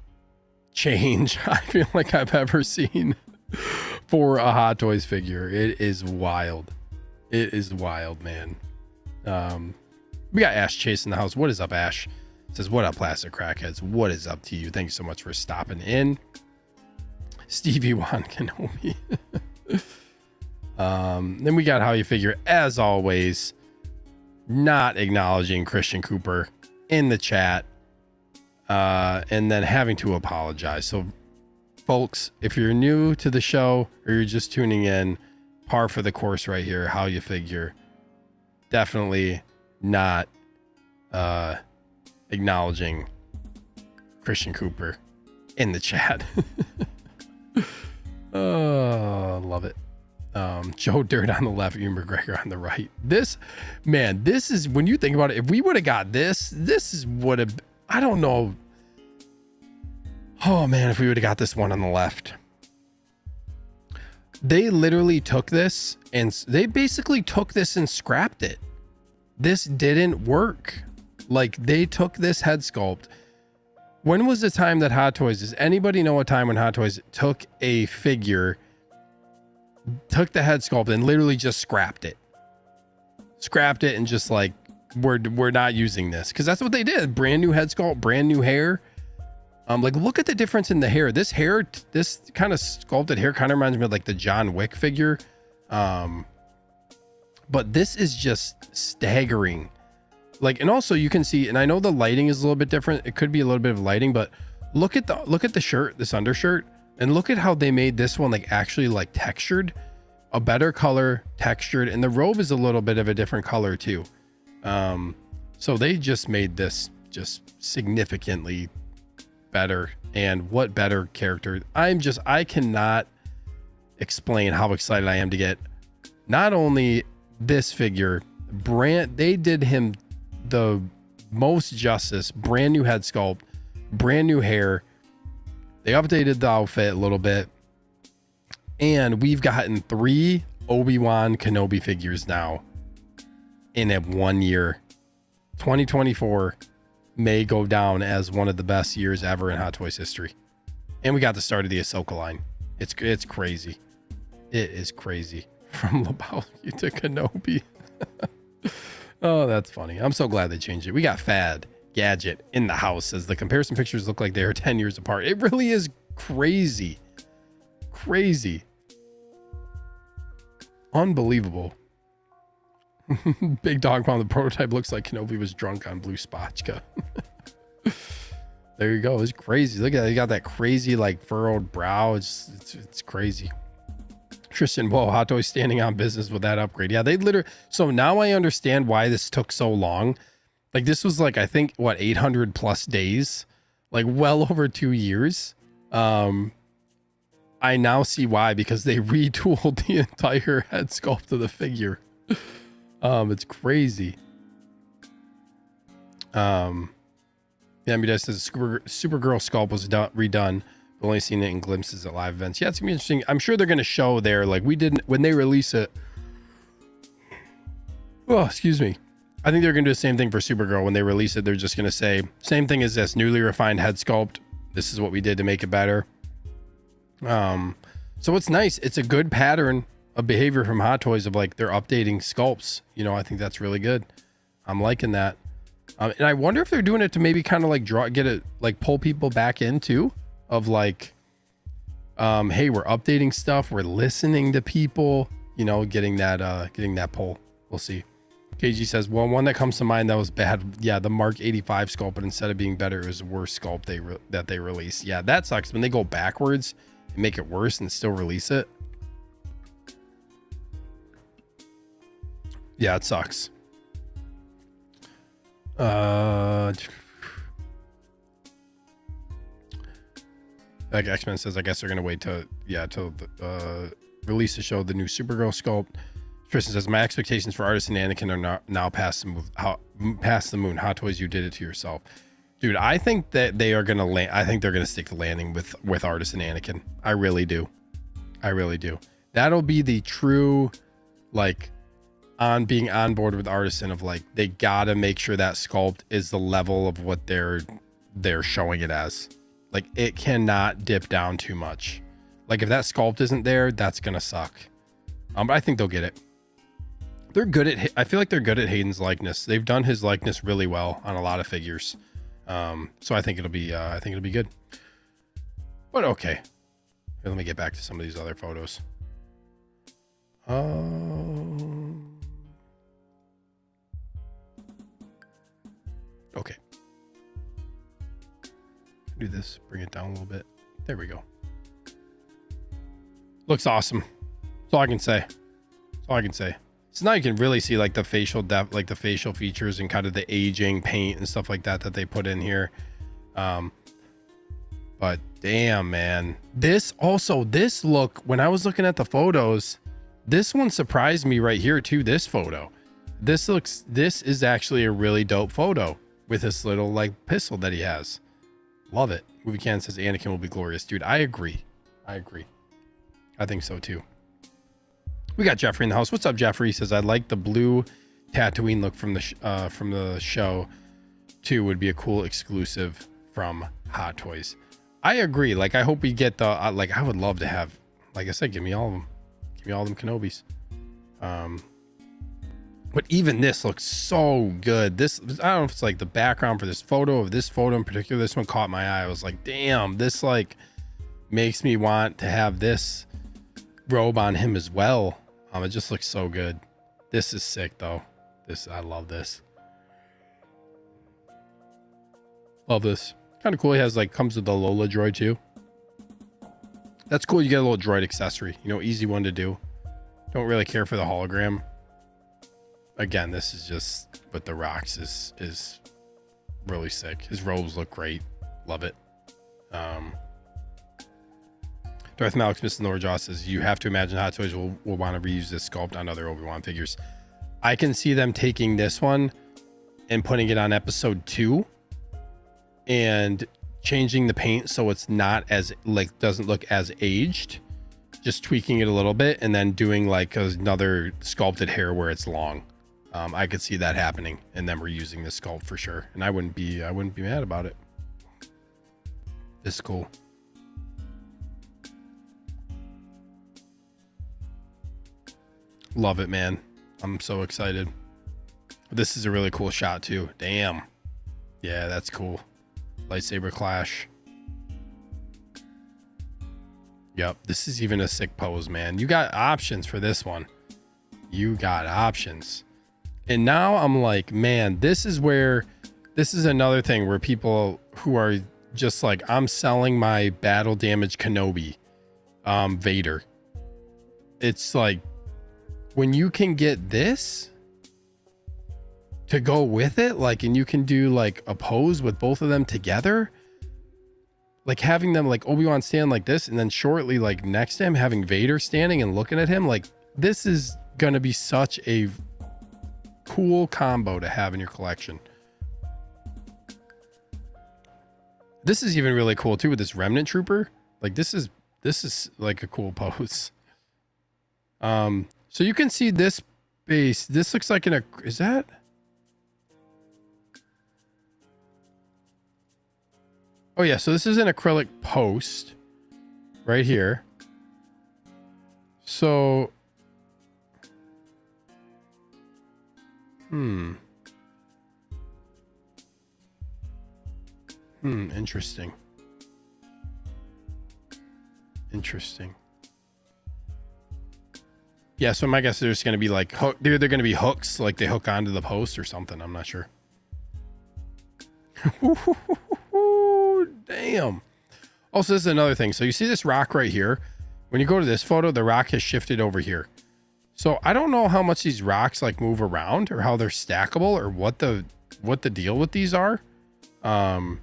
change I feel like I've ever seen for a Hot Toys figure. It is wild. It is wild, man. We got Ash Chase in the house. What is up, Ash? Says, what up, plastic crackheads? What is up to you? Thank you so much for stopping in. Stevie Wan Kenobi. Then we got How You Figure, as always, not acknowledging Christian Cooper in the chat, and then having to apologize. So, folks, if you're new to the show or you're just tuning in, par for the course right here. How You Figure, definitely not acknowledging Christian Cooper in the chat. Oh, love it. Joe Dirt on the left, Ian McGregor on the right. This, man, this is, when you think about it, if we would have got this is would have, I don't know. Oh man, if we would have got this one on the left. They literally took this and they basically took this and scrapped it. This didn't work. Like, they took this head sculpt. When was the time that Hot Toys, does anybody know a time when Hot Toys took a figure, took the head sculpt and literally just scrapped it and just like, we're not using this? Because that's what they did. Brand new head sculpt, brand new hair. Like, look at the difference in the hair. This kind of sculpted hair kind of reminds me of like the John Wick figure. But this is just staggering. Like, and also you can see, and I know the lighting is a little bit different. It could be a little bit of lighting, but look at the shirt, this undershirt, and look at how they made this one like actually like textured, a better color, textured, and the robe is a little bit of a different color too. So they just made this just significantly better. And what better character? I cannot explain how excited I am to get not only this figure, they did him the most justice. Brand new head sculpt, brand new hair. They updated the outfit a little bit, and we've gotten 3 Obi-Wan Kenobi figures now in a 1 year. 2024 may go down as one of the best years ever in Hot Toys history. And we got the start of the Ahsoka line. It's crazy. It is crazy. From Lebowski to Kenobi. Oh, that's funny. I'm so glad they changed it. We got Fad Gadget in the house, as the comparison pictures look like they're 10 years apart. It really is crazy. Crazy. Unbelievable. Big Dog Pound, the prototype looks like Kenobi was drunk on blue spotchka. There you go. It's crazy. Look at that. You got that crazy like furrowed brow. It's crazy. Tristan, whoa, Hot Toys standing on business with that upgrade. Yeah, they literally, so now I understand why this took so long. Like, this was like, I think, what, 800 plus days, like well over 2 years. I now see why, because they retooled the entire head sculpt of the figure. It's crazy. Yeah, MBD says Supergirl sculpt was redone. I've only seen it in glimpses at live events. Yeah, it's gonna be interesting. I'm sure they're gonna show there, like we didn't when they release it. Oh, excuse me. I think they're gonna do the same thing for Supergirl. When they release it, they're just gonna say same thing as this newly refined head sculpt. This is what we did to make it better. So it's nice. It's a good pattern of behavior from Hot Toys of like they're updating sculpts. You know, I think that's really good. I'm liking that. And I wonder if they're doing it to maybe kind of like get it, like pull people back into of like, hey, we're updating stuff. We're listening to people, you know, getting that pull. We'll see. KG says, well, one that comes to mind that was bad. Yeah. The Mark 85 sculpt, but instead of being better, it was the worst sculpt that they released. Yeah. That sucks when they go backwards and make it worse and still release it. Yeah, it sucks. Like X-Men says, I guess they're gonna wait till the release to show the new Supergirl sculpt. Tristan says, my expectations for Artist and Anakin are now past the moon. Hot Toys, you did it to yourself. Dude, I think that they are gonna land. I think they're gonna stick to landing with Artist and Anakin. I really do. I really do. That'll be the true, like, on being on board with Artisan of like, they gotta make sure that sculpt is the level of what they're showing it as. Like, it cannot dip down too much. Like, if that sculpt isn't there, that's gonna suck. But I think they'll get it. They're good at, I feel like they're good at Hayden's likeness. They've done his likeness really well on a lot of figures. So I think it'll be good. But okay. Here, let me get back to some of these other photos. Okay. Do this, bring it down a little bit. There we go. Looks awesome. That's all I can say. That's all I can say. So now you can really see like the facial depth, like the facial features and kind of the aging paint and stuff like that they put in here. But damn, man, this look, when I was looking at the photos, this one surprised me right here too. This photo, this is actually a really dope photo with this little like pistol that he has. Love it. Movie Can says Anakin will be glorious. Dude, I agree. I think so too. We got Jeffrey in the house. What's up, Jeffrey? He says, I like the blue Tatooine look from the show too. Would be a cool exclusive from Hot Toys. I agree. Like, I hope we get the, like, I would love to have, like I said, give me all of them. Give me all them Kenobis. But even this looks so good. This, I don't know if it's like the background for this photo in particular. This one caught my eye. I was like, damn, this like makes me want to have this robe on him as well. It just looks so good. This is sick though. I love this. Love this. Kind of cool. He has like, comes with the Lola droid too. That's cool. You get a little droid accessory, you know, easy one to do. Don't really care for the hologram. Again, this is just, but the rocks is really sick. His robes look great. Love it. Darth Malix Mr. Norjaw says, you have to imagine Hot Toys will want to reuse this sculpt on other Obi-Wan figures. I can see them taking this one and putting it on episode 2 and changing the paint so it's not as, like, doesn't look as aged, just tweaking it a little bit and then doing like another sculpted hair where it's long. I could see that happening and then reusing this sculpt for sure. And I wouldn't be mad about it. This is cool. Love it, man. I'm so excited. This is a really cool shot too. Damn. Yeah, that's cool. Lightsaber clash. Yep. This is even a sick pose, man. You got options for this one. You got options. And now I'm like, man, this is another thing where people who are just like, I'm selling my battle damage Kenobi, Vader. It's like, when you can get this to go with it, like, and you can do like a pose with both of them together, like having them like Obi-Wan stand like this and then shortly like next to him having Vader standing and looking at him, like, this is gonna be such a cool combo to have in your collection. This is even really cool too with this Remnant Trooper. Like, this is like a cool pose. So you can see this base. This looks like is that? Oh yeah, so this is an acrylic post right here. So, interesting. Yeah, so my guess is there's going to be like they're going to be hooks, like they hook onto the post or something. I'm not sure. Damn. Also, this is another thing. So you see this rock right here. When you go to this photo, the rock has shifted over here. So I don't know how much these rocks like move around or how they're stackable or what the deal with these are. I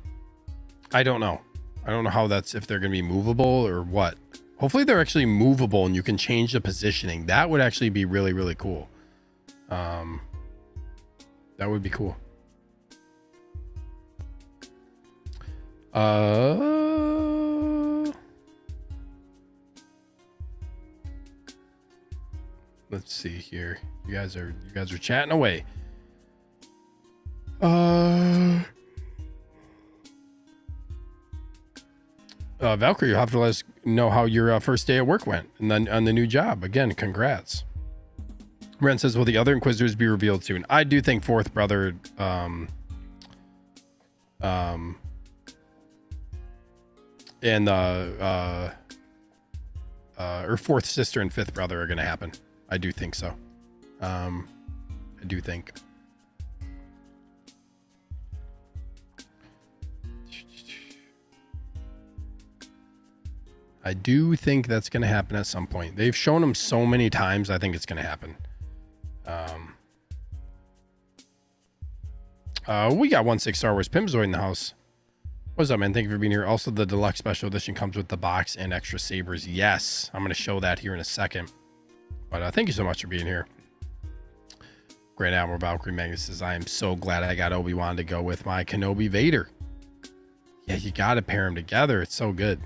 don't know. I don't know how that's, if they're going to be movable or what. Hopefully they're actually movable and you can change the positioning. That would actually be really, really cool. That would be cool. Let's see here. You guys are chatting away. Valkyrie, you'll have to let us know how your first day at work went and then on the new job. Again, congrats. Ren says, will the other Inquisitors be revealed soon? I do think fourth brother, and or fourth sister and fifth brother are going to happen. I do think so. I do think. I do think that's going to happen at some point. They've shown them so many times. I think it's going to happen. We got 1/6 Star Wars Pimzoid in the house. What's up, man? Thank you for being here. Also, the deluxe special edition comes with the box and extra sabers. Yes, I'm going to show that here in a second. But thank you so much for being here. Grand Admiral Valkyrie Magnus says, I am so glad I got Obi-Wan to go with my Kenobi Vader. Yeah, you got to pair them together. It's so good.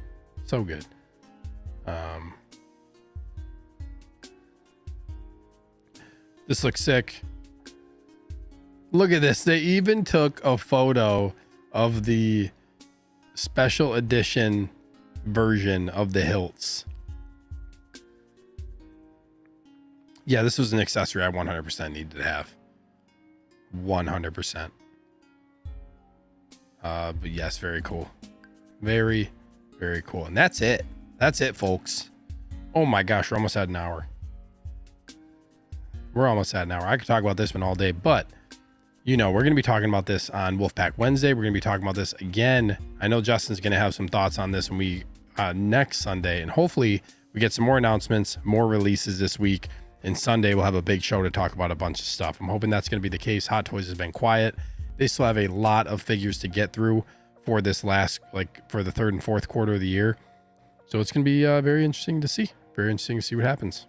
So good. This looks sick. Look at this. They even took a photo of the special edition version of the hilts. Yeah, this was an accessory I 100% needed to have. 100%. But yes, very cool. Very, very cool. And that's it. That's it, folks. Oh my gosh, we're almost at an hour. We're almost at an hour. I could talk about this one all day, but you know, we're going to be talking about this on Wolfpack Wednesday. We're going to be talking about this again. I know Justin's going to have some thoughts on this when we next Sunday, and hopefully we get some more announcements, more releases this week. And Sunday we'll have a big show to talk about a bunch of stuff. I'm hoping that's going to be the case. Hot Toys has been quiet. They still have a lot of figures to get through for this last, like for the third and fourth quarter of the year. So it's going to be very interesting to see. Very interesting to see what happens.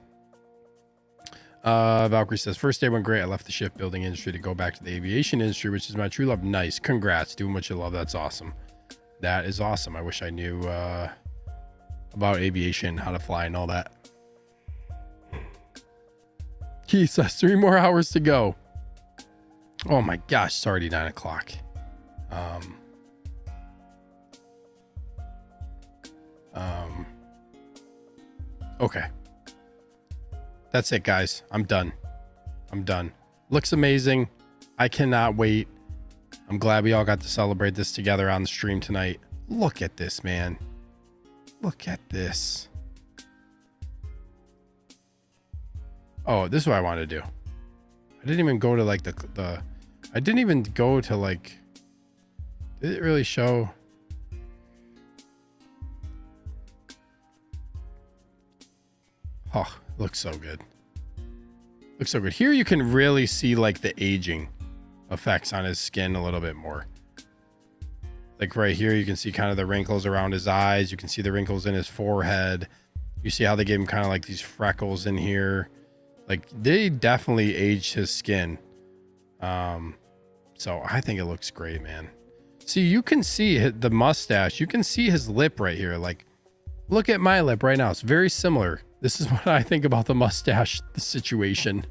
Valkyrie says, first day went great. I left the shipbuilding industry to go back to the aviation industry, which is my true love. Nice. Congrats. Doing what you love. That's awesome. That is awesome. I wish I knew about aviation, how to fly and all that. He says 3 more hours to go. Oh my gosh. It's already 9 o'clock. Okay. That's it, guys. I'm done. Looks amazing. I cannot wait. I'm glad we all got to celebrate this together on the stream tonight. Look at this, man. Look at this. Oh, this is what I want to do. I didn't even go to like I didn't even go to like, did it really show? Oh, looks so good. Looks so good. Here you can really see like the aging effects on his skin a little bit more. Like right here, you can see kind of the wrinkles around his eyes. You can see the wrinkles in his forehead. You see how they gave him kind of like these freckles in here. Like they definitely aged his skin. So I think it looks great, man. See, you can see the mustache. You can see his lip right here. Like, look at my lip right now. It's very similar. This is what I think about the mustache situation.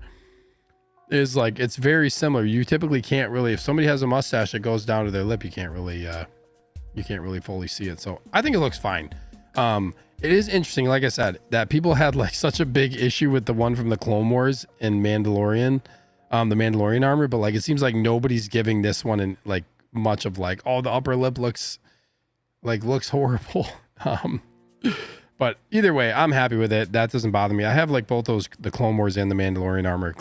Is like, it's very similar. You typically can't really, if somebody has a mustache that goes down to their lip, you can't really fully see it. So I think it looks fine. It is interesting, like I said, that people had like such a big issue with the one from the Clone Wars in Mandalorian, the Mandalorian armor, but like it seems like nobody's giving this one in like much of like, oh, the upper lip looks horrible. But either way, I'm happy with it. That doesn't bother me. I have like both those, the Clone Wars and the Mandalorian armor,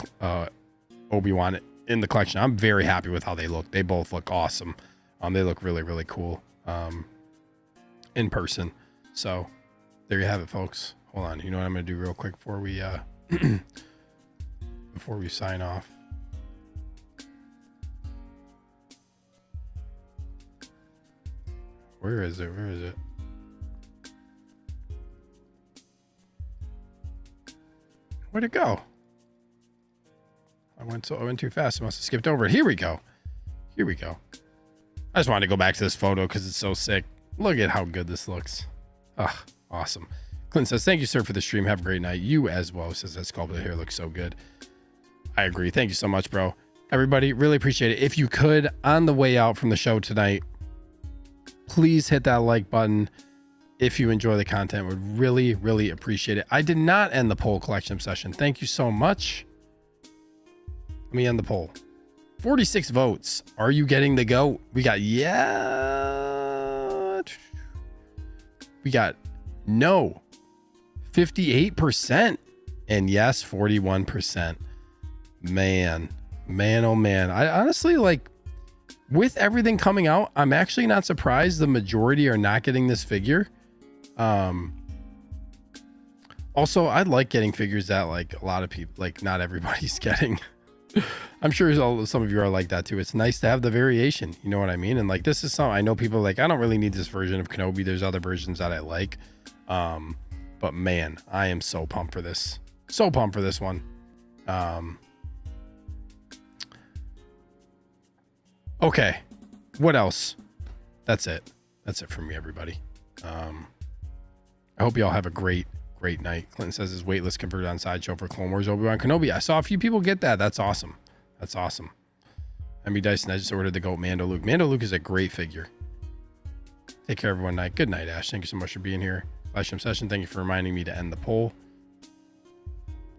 Obi-Wan in the collection. I'm very happy with how they look. They both look awesome. They look really, really cool in person. So there you have it, folks. Hold on. You know what I'm going to do real quick before we before we sign off. Where is it? Where is it? Where'd it go? I went too fast. I must have skipped over it. Here we go. Here we go. I just wanted to go back to this photo because it's so sick. Look at how good this looks. Ah, awesome. Clint says, thank you, sir, for the stream. Have a great night. You as well. Says that sculpted hair looks so good. I agree. Thank you so much, bro. Everybody, really appreciate it. If you could, on the way out from the show tonight, please hit that like button. If you enjoy the content, would really, really appreciate it. I did not end the poll collection session. Thank you so much. Let me end the poll. 46 votes. Are you getting the goat? We got yeah. We got no. 58%. And yes, 41%. Man, oh man. I honestly, like, with everything coming out, I'm actually not surprised the majority are not getting this figure. Also, I like getting figures that, like, a lot of people, like, not everybody's getting. I'm sure some of you are like that too. It's nice to have the variation, you know what I mean? And like, this is something I know people are like, I don't really need this version of Kenobi. There's other versions that I like. But man, I am so pumped for this. So pumped for this one. Okay, what else? That's it. That's it for me, everybody. I hope you all have a great night. Clinton says his waitlist converted on Sideshow for Clone Wars Obi-Wan Kenobi. I saw a few people get that. That's awesome. That's awesome. MB Dyson, I just ordered the GOAT Mando Luke. Mando Luke is a great figure. Take care, everyone. Night. Good night, Ash. Thank you so much for being here. Last session. Thank you for reminding me to end the poll.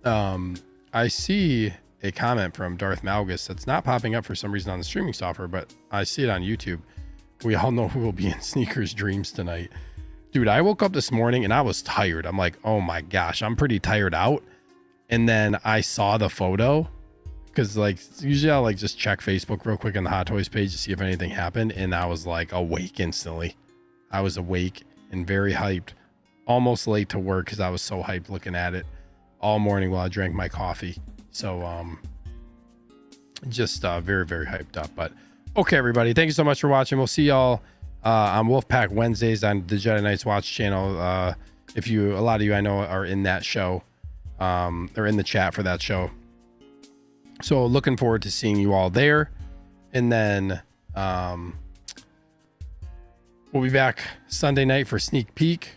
I see a comment from Darth Malgus that's not popping up for some reason on the streaming software, but I see it on YouTube. We all know who will be in Sneaker's dreams tonight. Dude, I woke up this morning and I was tired. I'm like, oh my gosh, I'm pretty tired out. And then I saw the photo because, like, usually I'll like just check Facebook real quick on the Hot Toys page to see if anything happened. And I was like awake instantly. I was awake and very hyped, almost late to work because I was so hyped looking at it all morning while I drank my coffee. So just very, very hyped up. But okay, everybody, thank you so much for watching. We'll see y'all on Wolfpack Wednesdays on the Jedi Knights Watch channel. If you, a lot of you I know are in that show, or in the chat for that show. So looking forward to seeing you all there. And then we'll be back Sunday night for sneak peek,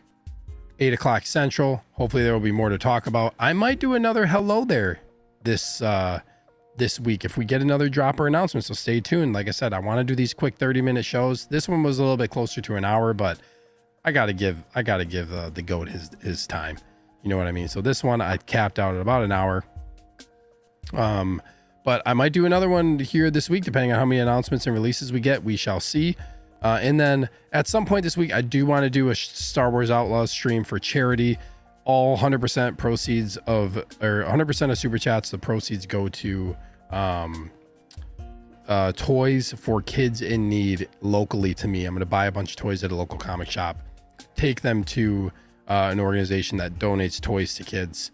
8 o'clock Central. Hopefully there will be more to talk about. I might do another hello there this week if we get another dropper announcement, so stay tuned. Like I said, I want to do these quick 30-minute shows. This one was a little bit closer to an hour, but I gotta give the GOAT his time, you know what I mean? So this one I capped out at about an hour, but I might do another one here this week depending on how many announcements and releases we get. We shall see. And then at some point this week I do want to do a Star Wars Outlaws stream for charity. All 100% proceeds of, or 100% of super chats, the proceeds go to toys for kids in need locally to me. I'm going to buy a bunch of toys at a local comic shop, take them to an organization that donates toys to kids.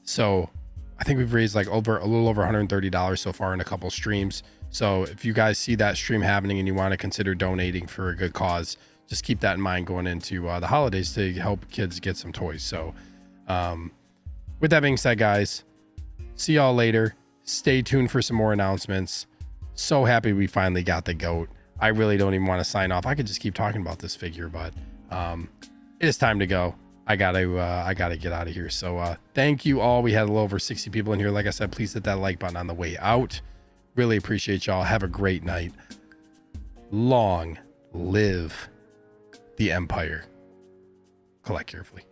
So I think we've raised like a little over $130 so far in a couple streams. So if you guys see that stream happening and you want to consider donating for a good cause, just keep that in mind going into the holidays to help kids get some toys. So with that being said, guys, see y'all later. Stay tuned for some more announcements. So happy we finally got the GOAT. I really don't even want to sign off. I could just keep talking about this figure, but it is time to go. I gotta get out of here. So thank you all. We had a little over 60 people in here. Like I said, please hit that like button on the way out. Really appreciate y'all. Have a great night. Long live the Empire. Collect carefully.